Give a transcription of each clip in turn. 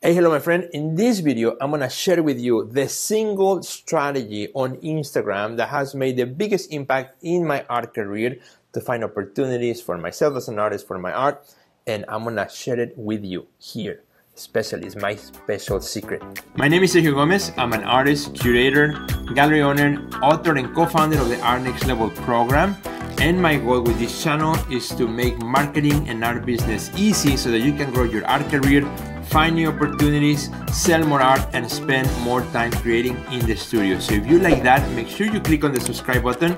Hey, hello my friend. In this video, I'm gonna share with you the single strategy on Instagram that has made the biggest impact in my art career to find opportunities for myself as an artist for my art. And I'm gonna share it with you here. Especially, it's my special secret. My name is Sergio Gomez. I'm an artist, curator, gallery owner, author, and co-founder of the Art NXT Level program. And my goal with this channel is to make marketing and art business easy so that you can grow your art career, find new opportunities, sell more art, and spend more time creating in the studio. So if you like that, make sure you click on the subscribe button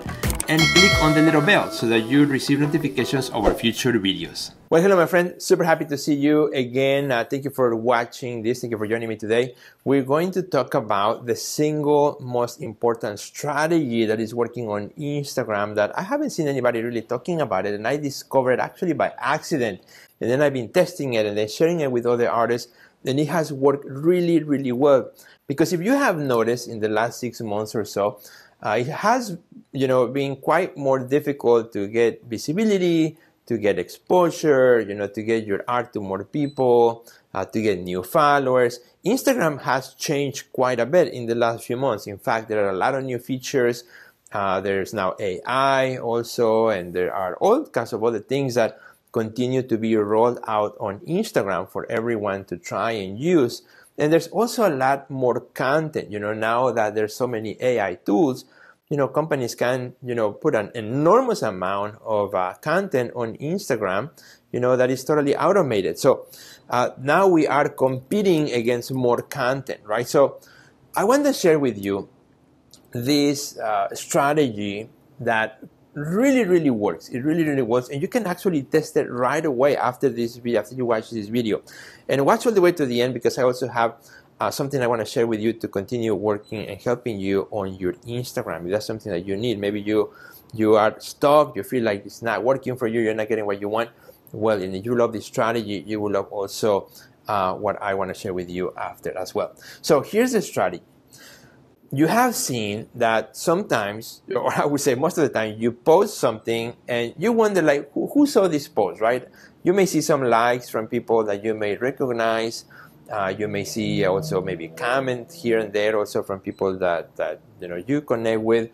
and click on the little bell so that you receive notifications of our future videos. Well, hello my friend, super happy to see you again. Thank you for watching this, thank you for joining me today. We're going to talk about the single most important strategy that is working on Instagram that I haven't seen anybody really talking about it, and I discovered actually by accident. And then I've been testing it and then sharing it with other artists, and it has worked really, really well. Because if you have noticed in the last 6 months or so, it has, been quite more difficult to get visibility, to get exposure, to get your art to more people, to get new followers. Instagram has changed quite a bit in the last few months. In fact, there are a lot of new features. There's now AI also, and there are all kinds of other things that continue to be rolled out on Instagram for everyone to try and use. And there's also a lot more content, now that there's so many AI tools, companies can, put an enormous amount of content on Instagram, that is totally automated. So now we are competing against more content, right? So I want to share with you this strategy that really works. It really works, and you can actually test it right away after this video, after you watch this video. And watch all the way to the end, because I also have something I want to share with you to continue working and helping you on your Instagram. If that's something that you need, maybe you are stuck, you feel like it's not working for you, you're not getting what you want. Well, and if you love this strategy, you will love also what I want to share with you after as well. So here's the strategy. You have seen that sometimes, or I would say most of the time, you post something and you wonder, like, who saw this post, right? You may see some likes from people that you may recognize. You may see also maybe comment here and there also from people that you connect with.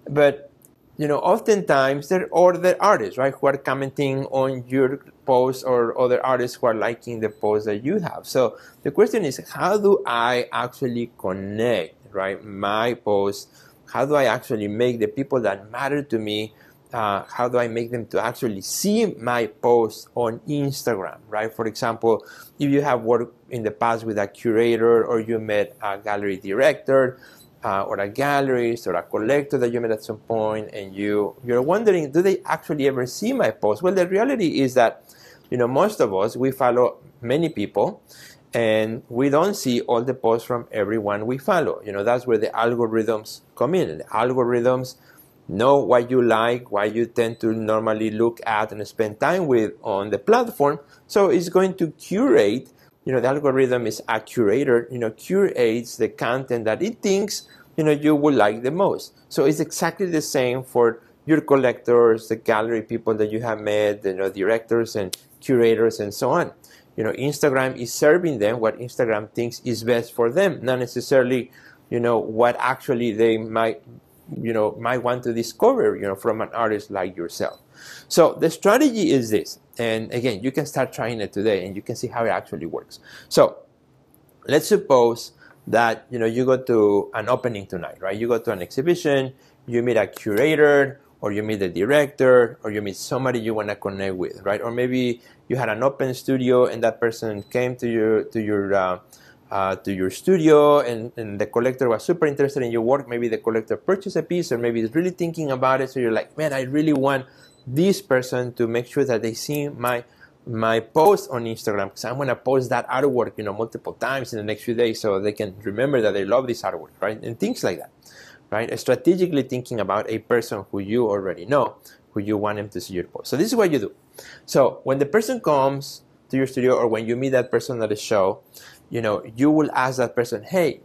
But oftentimes there are other artists, right, who are commenting on your post, or other artists who are liking the post that you have. So the question is, how do I actually connect, right, my post? How do I actually make the people that matter to me, how do I make them to actually see my post on Instagram, right? For example, if you have worked in the past with a curator, or you met a gallery director, or a gallerist, or a collector that you met at some point, and you're wondering, do they actually ever see my post? Well, the reality is that, most of us, we follow many people, and we don't see all the posts from everyone we follow. That's where the algorithms come in. The algorithms know what you like, what you tend to normally look at and spend time with on the platform. So it's going to curate, the algorithm is a curator, curates the content that it thinks, you will like the most. So it's exactly the same for your collectors, the gallery people that you have met, directors and curators and so on. Instagram is serving them what Instagram thinks is best for them, not necessarily, what actually they might want to discover, from an artist like yourself. So the strategy is this, and again, you can start trying it today, and you can see how it actually works. So let's suppose that you go to an opening tonight, right? You go to an exhibition, you meet a curator, or you meet the director, or you meet somebody you want to connect with, right? Or maybe you had an open studio, and that person came to your studio, and the collector was super interested in your work. Maybe the collector purchased a piece, or maybe is really thinking about it. So you're like, man, I really want this person to make sure that they see my post on Instagram, because I'm going to post that artwork, multiple times in the next few days, so they can remember that they love this artwork, right? And things like that, right? Strategically thinking about a person who you already know, who you want them to see your post. So this is what you do. So when the person comes to your studio, or when you meet that person at a show, you will ask that person, hey,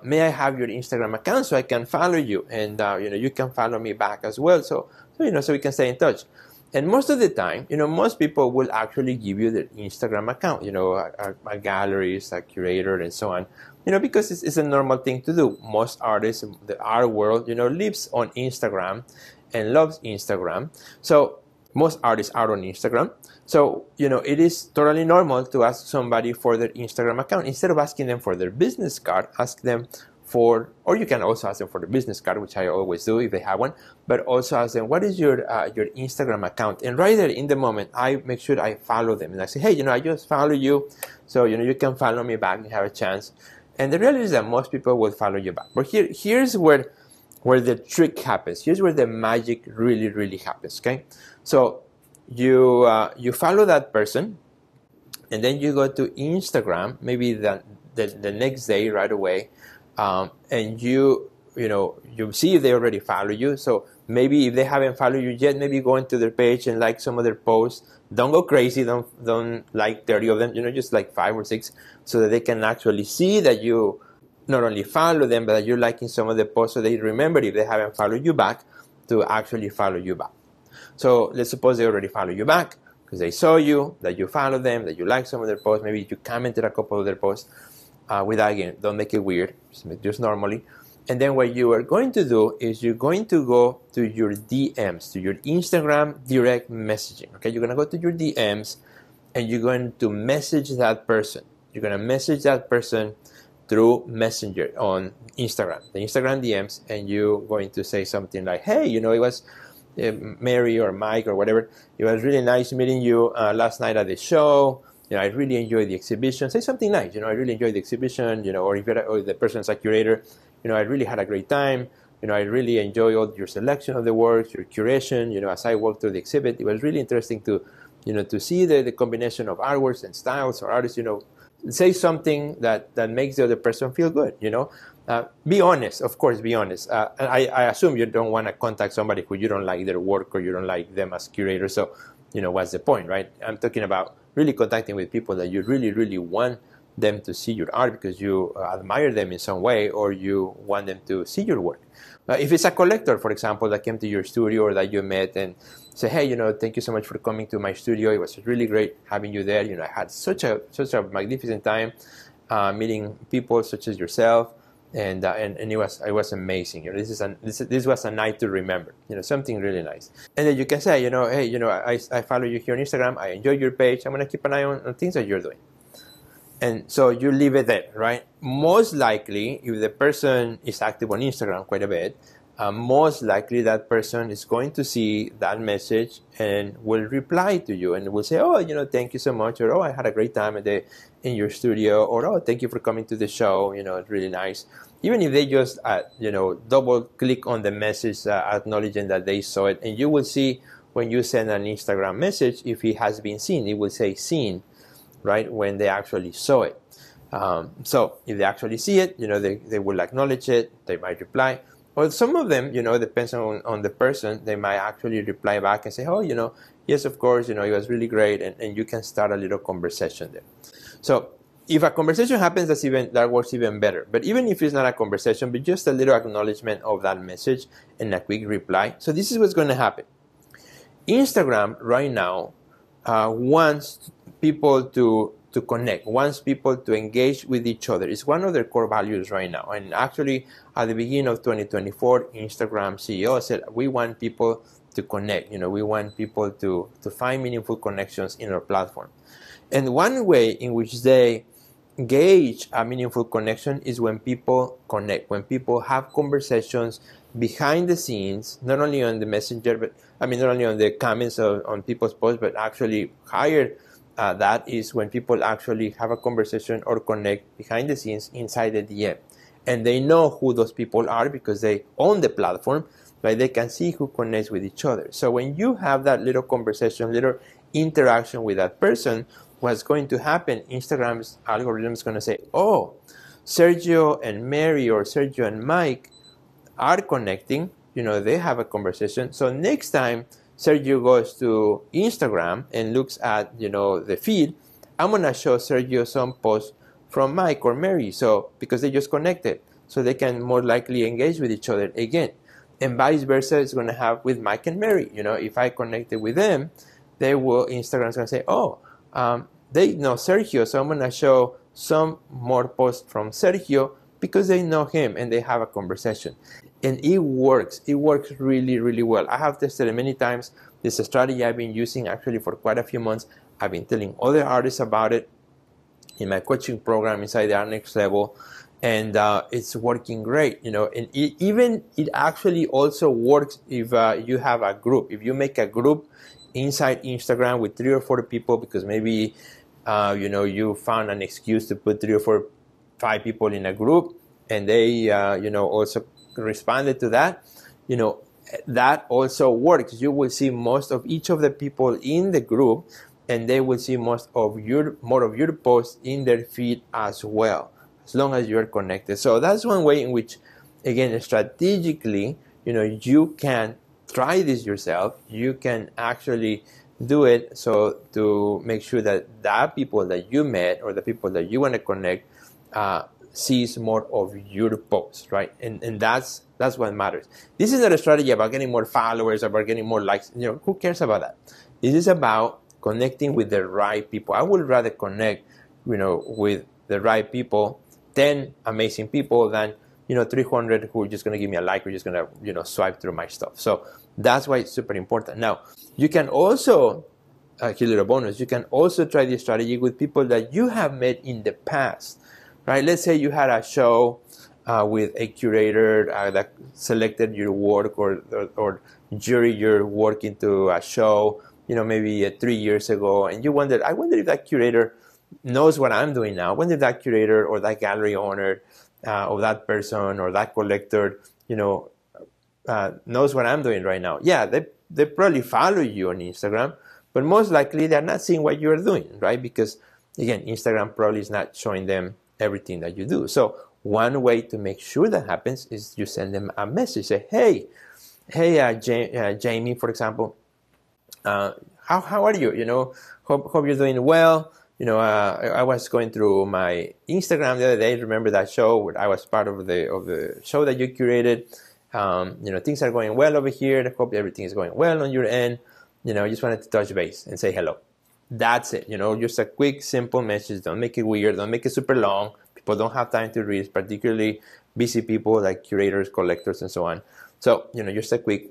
may I have your Instagram account so I can follow you, and you can follow me back as well, so we can stay in touch. And most of the time, most people will actually give you their Instagram account, a gallerist, a curator, and so on, because it's a normal thing to do. Most artists, the art world, lives on Instagram and loves Instagram. So most artists are on Instagram. So, it is totally normal to ask somebody for their Instagram account. Instead of asking them for their business card, ask them for, or you can also ask them for the business card, which I always do if they have one, but also ask them, what is your Instagram account? And right there in the moment, I make sure I follow them. And I say, hey, I just follow you. So, you can follow me back. You have a chance. And the reality is that most people will follow you back. But here's where the trick happens. Here's where the magic really, really happens, okay? So you follow that person, and then you go to Instagram, maybe the next day right away, and you see if they already follow you. So maybe if they haven't followed you yet, maybe go into their page and like some of their posts. Don't go crazy. Don't like 30 of them. Just like 5 or 6, so that they can actually see that you not only follow them, but that you're liking some of the posts, so they remember if they haven't followed you back to actually follow you back. So let's suppose they already follow you back because they saw you, that you follow them, that you like some of their posts. Maybe you commented a couple of their posts. Without, again, don't make it weird, just normally. And then what you are going to do is you're going to go to your DMs, to your Instagram direct messaging. Okay, you're going to go to your DMs and you're going to message that person. You're going to message that person through Messenger on Instagram, the Instagram DMs, and you're going to say something like, hey, it was Mary or Mike or whatever. It was really nice meeting you last night at the show. I really enjoyed the exhibition. Say something nice. I really enjoyed the exhibition. Or if the person's a curator, I really had a great time. I really enjoy all your selection of the works, your curation. As I walked through the exhibit, it was really interesting to see the combination of artworks and styles or artists. Say something that makes the other person feel good. Be honest, of course, be honest. I assume you don't want to contact somebody who you don't like their work or you don't like them as curators. So, what's the point, right? I'm talking about really contacting with people that you really, really want them to see your art because you admire them in some way or you want them to see your work. If it's a collector, for example, that came to your studio or that you met and say, hey, thank you so much for coming to my studio. It was really great having you there. I had such a magnificent time meeting people such as yourself. And it was amazing. This was a night to remember. Something really nice. And then you can say, hey, I follow you here on Instagram. I enjoy your page. I'm gonna keep an eye on things that you're doing. And so you leave it there, right? Most likely, if the person is active on Instagram quite a bit, most likely that person is going to see that message and will reply to you and will say, oh, thank you so much, or oh, I had a great time in your studio, or oh, thank you for coming to the show, it's really nice. Even if they just, double click on the message acknowledging that they saw it, and you will see when you send an Instagram message, if it has been seen, it will say seen, right, when they actually saw it. So if they actually see it, they will acknowledge it, they might reply. Or some of them, depends on the person, they might actually reply back and say, oh, yes, of course, it was really great, and you can start a little conversation there. So if a conversation happens, that works even better. But even if it's not a conversation, but just a little acknowledgement of that message and a quick reply. So this is what's going to happen. Instagram right now wants people to connect, wants people to engage with each other. It's one of their core values right now. And actually, at the beginning of 2024, Instagram CEO said, we want people to connect. We want people to find meaningful connections in our platform. And one way in which they gauge a meaningful connection is when people connect, when people have conversations behind the scenes, not only on the messenger, but not only on the comments on people's posts, but actually higher. That is when people actually have a conversation or connect behind the scenes inside the DM. And they know who those people are because they own the platform, but they can see who connects with each other. So when you have that little conversation, little interaction with that person, what's going to happen, Instagram's algorithm is going to say, oh, Sergio and Mary or Sergio and Mike are connecting, they have a conversation. So next time Sergio goes to Instagram and looks at, the feed, I'm going to show Sergio some posts from Mike or Mary. So, because they just connected, so they can more likely engage with each other again. And vice versa is going to have with Mike and Mary. You know, if I connected with them, they will, Instagram's going to say, oh, they know Sergio, so I'm going to show some more posts from Sergio because they know him and they have a conversation. And it works. It works really, really well. I have tested it many times. This is a strategy I've been using actually for quite a few months. I've been telling other artists about it in my coaching program inside the Art NXT Level, and it's working great, you know. And it actually also works if you have a group. If you make a group inside Instagram with 3 or 4 people, because maybe you know, you found an excuse to put 3 or 4, 5 people in a group, and they you know, also responded to that, you know, that also works. You will see most of each of the people in the group, and they will see more of your posts in their feed as well, as long as you're connected. So that's one way in which, again, strategically, you know, you can try this yourself. You can actually do it so to make sure that the people that you met or the people that you want to connect sees more of your posts, right? And that's what matters. This is not a strategy about getting more followers, about getting more likes. You know, who cares about that? This is about connecting with the right people. I would rather connect, you know, with the right people, 10 amazing people, than, you know, 300 who are just going to give me a like, or just going to, you know, swipe through my stuff. So that's why it's super important. Now, you can also, here's a little bonus, you can also try this strategy with people that you have met in the past, right? Let's say you had a show with a curator that selected your work, or jury your work into a show, you know, maybe 3 years ago, and you wondered, I wonder if that curator knows what I'm doing now. I wonder if that curator or that gallery owner or that person or that collector, you know, knows what I'm doing right now. Yeah, they probably follow you on Instagram, but most likely they're not seeing what you're doing, right? Because, again, Instagram probably is not showing them everything that you do. So one way to make sure that happens is you send them a message. Say, hey, Jamie, for example, how are you? You know, hope you're doing well. You know, I was going through my Instagram the other day. Remember that show where I was part of the show that you curated? You know, things are going well over here. I hope everything is going well on your end. You know, I just wanted to touch base and say hello. That's it. You know, just a quick, simple message. Don't make it weird. Don't make it super long. People don't have time to read, particularly busy people like curators, collectors, and so on. So, you know, just a quick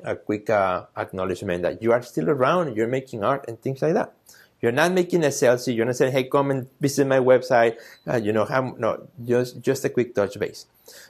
acknowledgement that you are still around, you're making art and things like that. You're not making a selfie. You're not saying, hey, come and visit my website. You know, no, just a quick touch base.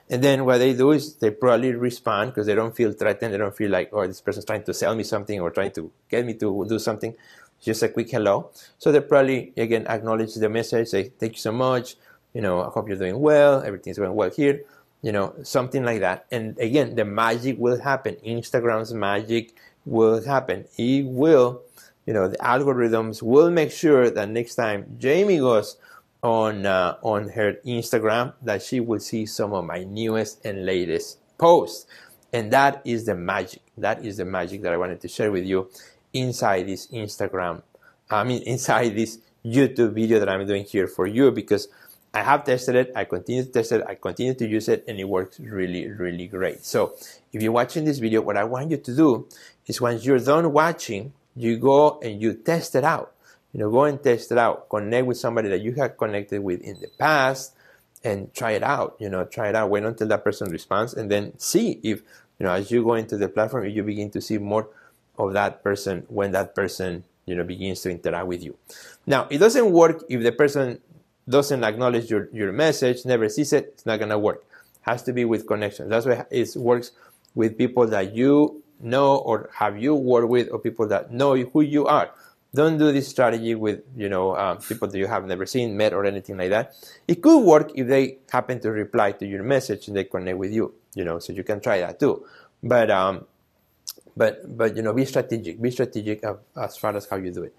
And then what they do is they probably respond because they don't feel threatened. They don't feel like, oh, this person's trying to sell me something or trying to get me to do something. Just a quick hello. So they probably, again, acknowledge the message, say, thank you so much. You know, I hope you're doing well. Everything's going well here. You know, something like that. And again, the magic will happen. Instagram's magic will happen. It will, you know, the algorithms will make sure that next time Jamie goes on her Instagram, that she will see some of my newest and latest posts. And that is the magic. That is the magic that I wanted to share with you inside this inside this YouTube video that I'm doing here for you, because I have tested it, I continue to test it, I continue to use it, and it works really, really great. So if you're watching this video, what I want you to do is once you're done watching, you go and you test it out. You know, go and test it out. Connect with somebody that you have connected with in the past and try it out. You know, try it out. Wait until that person responds, and then see if, you know, as you go into the platform, if you begin to see more of that person when that person, you know, begins to interact with you. Now, it doesn't work if the person doesn't acknowledge your message, never sees it. It's not going to work. It has to be with connections. That's why it works with people that you know or have you worked with, or people that know who you are. Don't do this strategy with, you know, people that you have never seen, met, or anything like that. It could work if they happen to reply to your message and they connect with you, you know, so you can try that too. But you know, be strategic. Be strategic as far as how you do it.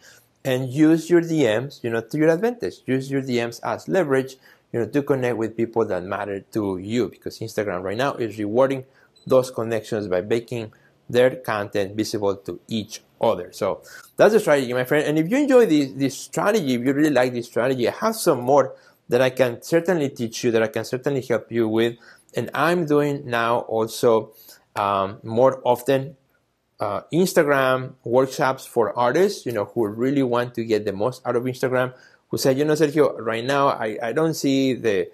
And use your DMs, you know, to your advantage. Use your DMs as leverage, you know, to connect with people that matter to you, because Instagram right now is rewarding those connections by making their content visible to each other. So that's the strategy, my friend. And if you enjoy this strategy, if you really like this strategy, I have some more that I can certainly teach you, that I can certainly help you with. And I'm doing now also more often Instagram workshops for artists, who really want to get the most out of Instagram, who said, Sergio, right now I don't see the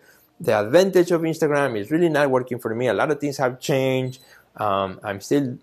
advantage of Instagram. It's really not working for me. A lot of things have changed. I'm still,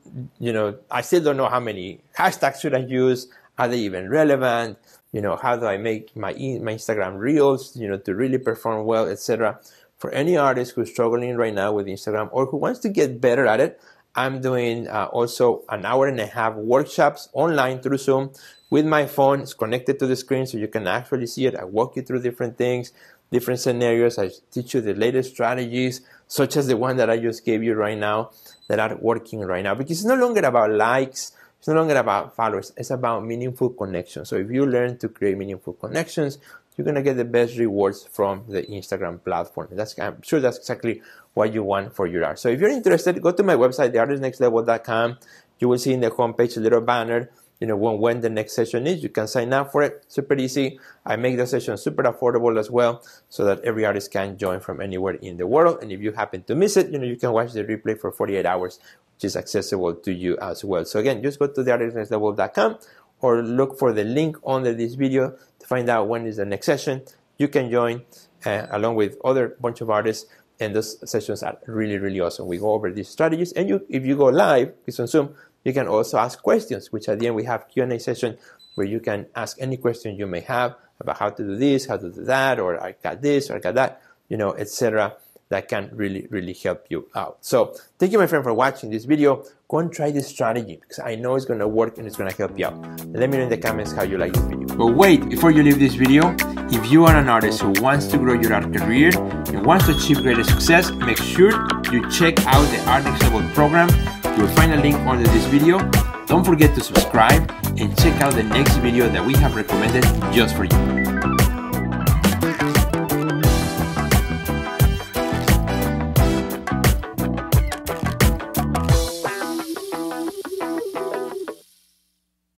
I still don't know how many hashtags should I use. Are they even relevant? How do I make my Instagram reels, to really perform well, etc. For any artist who's struggling right now with Instagram or who wants to get better at it, I'm doing also an 1.5 hour workshops online through Zoom with my phone. It's connected to the screen so you can actually see it. I walk you through different things, different scenarios. I teach you the latest strategies, such as the one that I just gave you right now, that are working right now. Because it's no longer about likes. It's no longer about followers. It's about meaningful connections. So if you learn to create meaningful connections, you're going to get the best rewards from the Instagram platform. I'm sure that's exactly what you want for your art. So if you're interested, go to my website, theartistnextlevel.com. You will see in the homepage a little banner, when the next session is. You can sign up for it. Super easy. I make the session super affordable as well, so that every artist can join from anywhere in the world. And if you happen to miss it, you can watch the replay for 48 hours, which is accessible to you as well. So again, just go to theartistnextlevel.com or look for the link under this video to find out when is the next session. You can join along with other bunch of artists, and those sessions are really, really awesome. We go over these strategies, and if you go live, it's on Zoom, you can also ask questions, which at the end we have Q&A session where you can ask any question you may have about how to do this, how to do that, or I got this, or I got that, etc. That can really, really help you out. So thank you, my friend, for watching this video. Go and try this strategy, because I know it's going to work and it's going to help you out. And let me know in the comments how you like this video. But wait, before you leave this video, if you are an artist who wants to grow your art career and wants to achieve greater success, make sure you check out the Art NXT Level program. You will find a link under this video. Don't forget to subscribe and check out the next video that we have recommended just for you.